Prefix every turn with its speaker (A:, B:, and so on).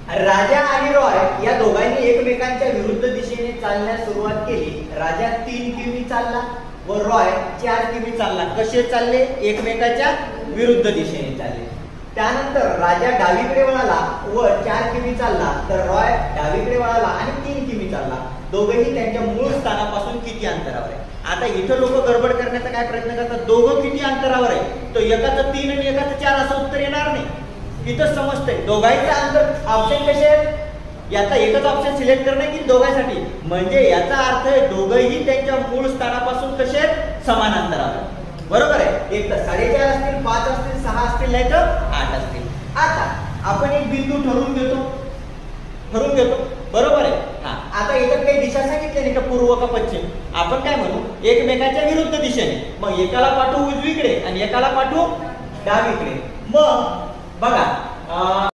A: राजा आणि रॉय या दोघांनी एकमेकांच्या विरुद्ध दिशेने चालण्यास सुरुवात केली। राजा 3 किमी चालला व रॉय 4 किमी चालला। कसे चालले? एकमेकांच्या विरुद्ध दिशेने चालले। त्यानंतर राजा डावीकडे वळाला व 4 किमी चालला, तर रॉय डावीकडे वळाला आणि 3 किमी चालला। दोघेही त्यांच्या मूळ स्थानापासून किती अंतरावर आहे? आता इथं लोक गडबड करण्याचा काय प्रयत्न करतात? दोघं किती अंतरावर आहे? तो एकाचं 3 आणि एकाचं 4 असं उत्तर येणार नाही। इथं समजतंय दोघांचं अंतर। ऑप्शन कसे आहेत? याचा एकच ऑप्शन सिलेक्ट करणे की दोघांसाठी, म्हणजे याचा अर्थ आहे दोघंही त्यांच्या मूळ स्थानापासून कसे आहेत? समान अंतरावर। बरोबर आहे? एक तर 4.5 असतील, 5 असतील, 6 असतील, नाही तर 8 असतील। आता आपण एक बिंदू ठरवून घेतो, बरोबर आहे? आता याच्यात काही दिशा सांगितली नाही का, पूर्व का पश्चिम? आपण काय म्हणू? एकमेकांच्या विरुद्ध दिशेने। मग एकाला पाठवू उजवीकडे आणि एकाला पाठवू डावीकडे। मग बघा